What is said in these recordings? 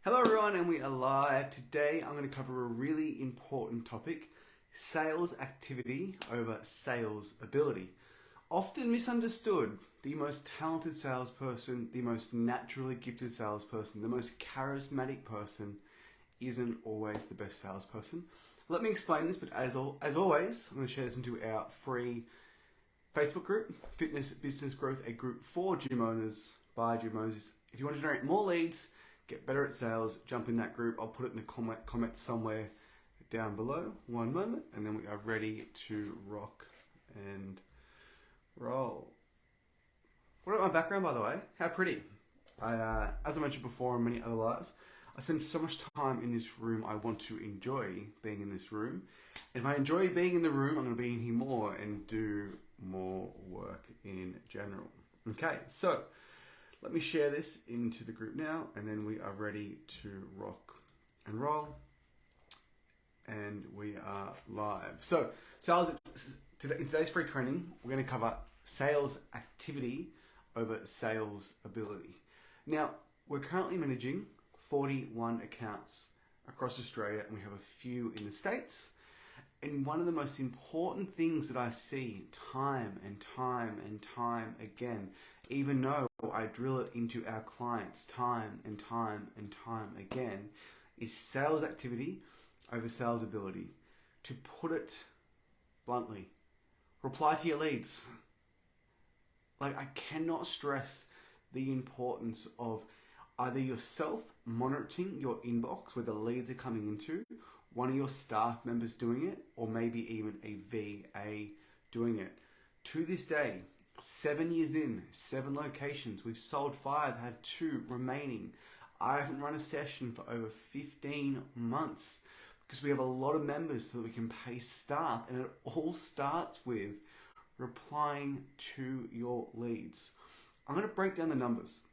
Hello everyone, and we are live. Today I'm going to cover a really important topic: sales activity over sales ability. Often misunderstood, the most talented salesperson, the most naturally gifted salesperson, the most charismatic person isn't always the best salesperson. Let me explain this, but as always, I'm going to share this into our free Facebook group, Fitness Business Growth, a group for gym owners by gym owners. If you want to generate more leads, get better at sales, jump in that group. I'll put it in the comments somewhere down below. One moment, and then we are ready to rock and roll. What about my background, by the way? How pretty. As I mentioned before in many other lives, I spend so much time in this room. I want to enjoy being in this room. And if I enjoy being in the room, I'm going to be in here more and do more work in general. Okay, so let me share this into the group now, and then we are ready to rock and roll. And we are live. So, in today's free training, we're going to cover sales activity over sales ability. Now, we're currently managing 41 accounts across Australia, and we have a few in the States. And one of the most important things that I see time and time again, even though I drill it into our clients time and time again, is sales activity over sales ability. To put it bluntly, reply to your leads. Like, I cannot stress the importance of either yourself monitoring your inbox where the leads are coming into, one of your staff members doing it, or maybe even a VA doing it. To this day, 7 years in, 7 locations, we've sold 5, have 2 remaining. I haven't run a session for over 15 months because we have a lot of members so that we can pay staff, and it all starts with replying to your leads. I'm going to break down the numbers.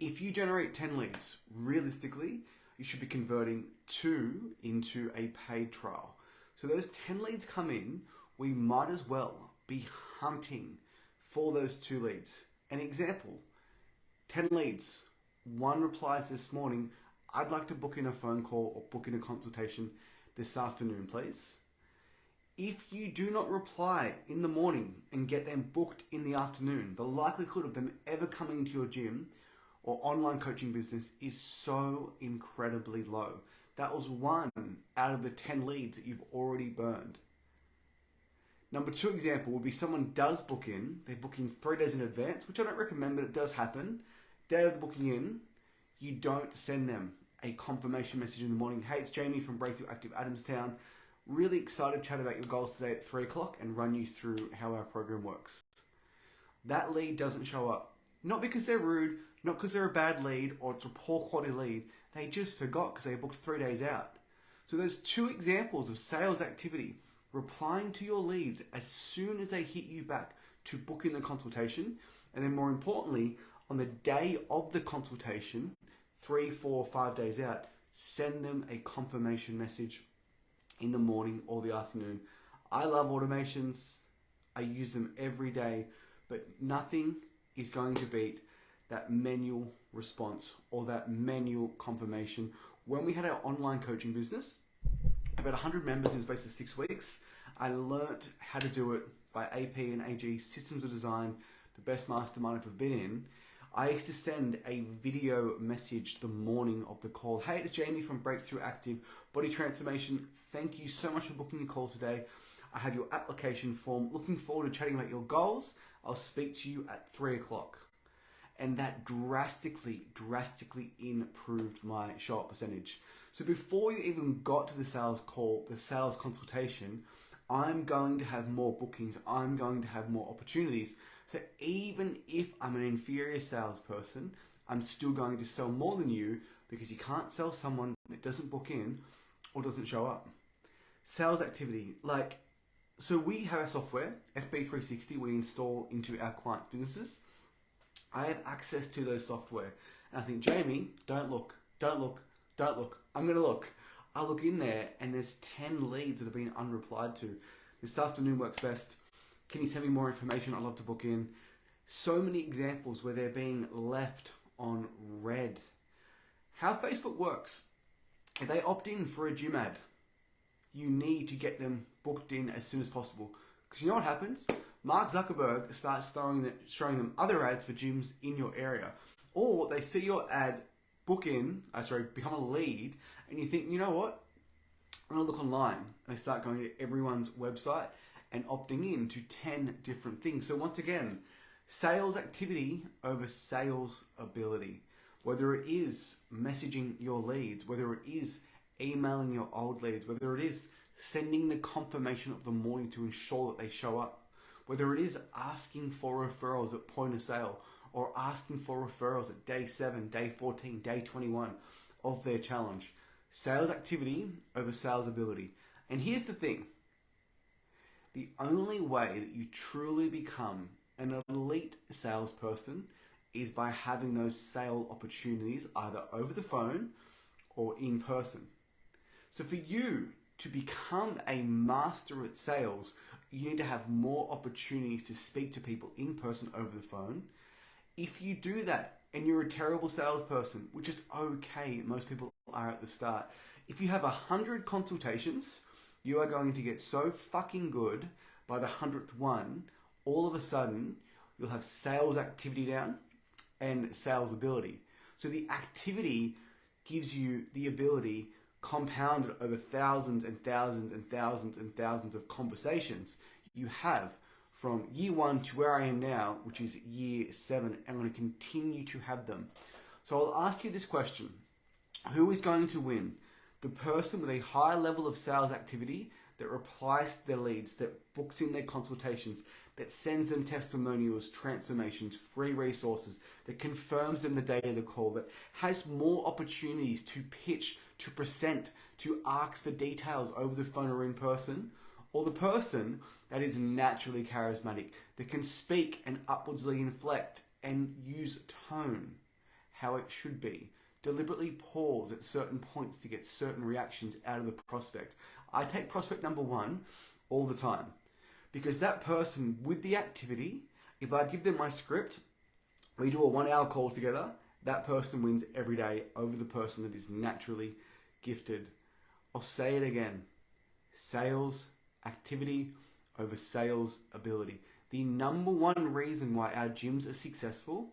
If you generate 10 leads, realistically, you should be converting 2 into a paid trial. So those 10 leads come in, we might as well be hunting for those 2 leads. An example, 10 leads, 1 replies this morning, I'd like to book in a phone call or book in a consultation this afternoon, please. If you do not reply in the morning and get them booked in the afternoon, the likelihood of them ever coming into your gym or online coaching business is so incredibly low. That was 1 out of the 10 leads that you've already burned. Number 2 example would be someone does book in, they're booking 3 days in advance, which I don't recommend, but it does happen. Day of the booking in, you don't send them a confirmation message in the morning. Hey, it's Jamie from Breakthrough Active Adamstown. Really excited to chat about your goals today at 3 o'clock and run you through how our program works. That lead doesn't show up. Not because they're rude, not because they're a bad lead or it's a poor quality lead. They just forgot because they booked 3 days out. So there's 2 examples of sales activity. Replying to your leads as soon as they hit you back to book in the consultation. And then more importantly, on the day of the consultation, 3, 4, 5 days out, send them a confirmation message in the morning or the afternoon. I love automations. I use them every day, but nothing is going to beat that manual response or that manual confirmation. When we had our online coaching business, about 100 members in the space of 6 weeks, I learnt how to do it by AP and AG Systems of Design, the best mastermind I've been in. I used to send a video message the morning of the call. Hey, it's Jamie from Breakthrough Active Body Transformation. Thank you so much for booking your call today. I have your application form. Looking forward to chatting about your goals. I'll speak to you at 3 o'clock. And that drastically improved my show-up percentage. So before you even got to the sales call, the sales consultation, I'm going to have more bookings. I'm going to have more opportunities. So even if I'm an inferior salesperson, I'm still going to sell more than you because you can't sell someone that doesn't book in or doesn't show up. Sales activity, so we have our software, FB360, we install into our clients' businesses. I have access to those software. And I think, Jamie, don't look. I'm going to look. I look in there and there's 10 leads that have been unreplied to. This afternoon works best. Can you send me more information? I'd love to book in. So many examples where they're being left on red. How Facebook works. If they opt in for a gym ad, you need to get them booked in as soon as possible. Because you know what happens? Mark Zuckerberg starts showing them other ads for gyms in your area. Or they see your ad become a lead, and you think, you know what? I'm going to look online. They start going to everyone's website and opting in to 10 different things. So once again, sales activity over sales ability. Whether it is messaging your leads, whether it is emailing your old leads, whether it is sending the confirmation of the morning to ensure that they show up, whether it is asking for referrals at point of sale or asking for referrals at day 7, day 14, day 21 of their challenge. Sales activity over sales ability. And here's the thing. The only way that you truly become an elite salesperson is by having those sale opportunities either over the phone or in person. So for you to become a master at sales, you need to have more opportunities to speak to people in person over the phone. If you do that and you're a terrible salesperson, which is okay, most people are at the start. If you have 100 consultations, you are going to get so fucking good by the 100th one, all of a sudden, you'll have sales activity down and sales ability. So the activity gives you the ability compounded over thousands and thousands and thousands and thousands of conversations you have from year 1 to where I am now, which is year 7. I'm going to continue to have them. So I'll ask you this question. Who is going to win? The person with a high level of sales activity that replies to their leads, that books in their consultations, that sends them testimonials, transformations, free resources, that confirms them the day of the call, that has more opportunities to pitch, to present, to ask for details over the phone or in person, or the person that is naturally charismatic, that can speak and upwardsly inflect and use tone how it should be, deliberately pause at certain points to get certain reactions out of the prospect. I take prospect number 1 all the time because that person with the activity, if I give them my script, we do a 1-hour call together, that person wins every day over the person that is naturally gifted. I'll say it again. Sales activity over sales ability. The number 1 reason why our gyms are successful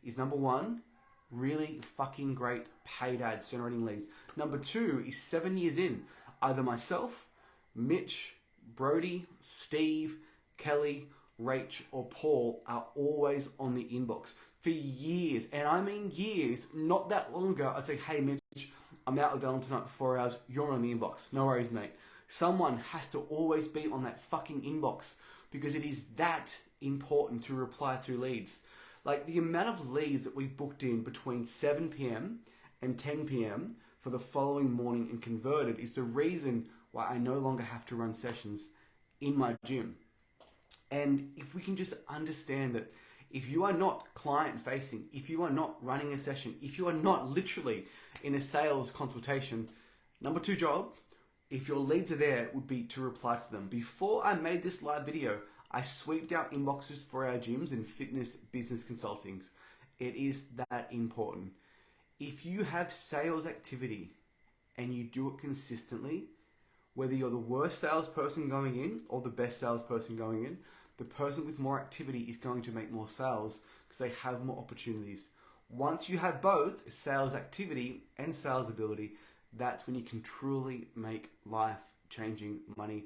is number 1, really fucking great paid ads generating leads. Number 2 is 7 years in. Either myself, Mitch, Brody, Steve, Kelly, Rach, or Paul are always on the inbox for years. And I mean years, not that long ago. I'd say, hey Mitch, I'm out with Ellen tonight for 4 hours. You're on the inbox. No worries, mate. Someone has to always be on that fucking inbox because it is that important to reply to leads. Like the amount of leads that we've booked in between 7 p.m. and 10 p.m. for the following morning and converted is the reason why I no longer have to run sessions in my gym. And if we can just understand that if you are not client facing, if you are not running a session, if you are not literally in a sales consultation, number 2 job, if your leads are there, would be to reply to them. Before I made this live video, I sweeped out inboxes for our gyms and fitness business consultings. It is that important. If you have sales activity and you do it consistently, whether you're the worst salesperson going in or the best salesperson going in, the person with more activity is going to make more sales because they have more opportunities. Once you have both sales activity and sales ability, that's when you can truly make life-changing money.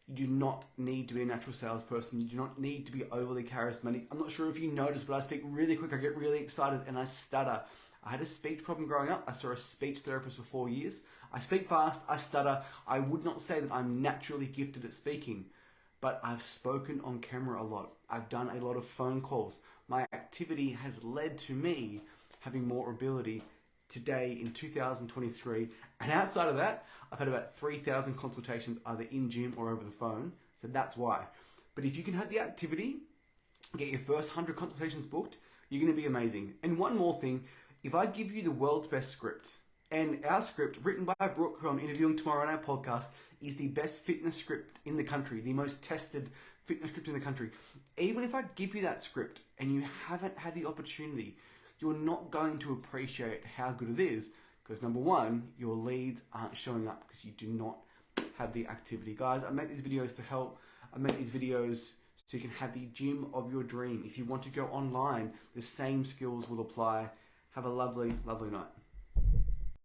You do not need to be a natural salesperson. You do not need to be overly charismatic. I'm not sure if you noticed, but I speak really quick. I get really excited and I stutter. I had a speech problem growing up. I saw a speech therapist for 4 years. I speak fast. I stutter. I would not say that I'm naturally gifted at speaking, but I've spoken on camera a lot. I've done a lot of phone calls. My activity has led to me having more ability today in 2023. And outside of that, I've had about 3,000 consultations either in gym or over the phone. So that's why. But if you can have the activity, get your first 100 consultations booked, you're going to be amazing. And one more thing, if I give you the world's best script, and our script written by Brooke, who I'm interviewing tomorrow on our podcast, is the best fitness script in the country, the most tested fitness script in the country. Even if I give you that script and you haven't had the opportunity, you're not going to appreciate how good it is, because number one, your leads aren't showing up because you do not have the activity. Guys, I make these videos to help. I make these videos so you can have the gym of your dream. If you want to go online, the same skills will apply. Have a lovely, lovely night.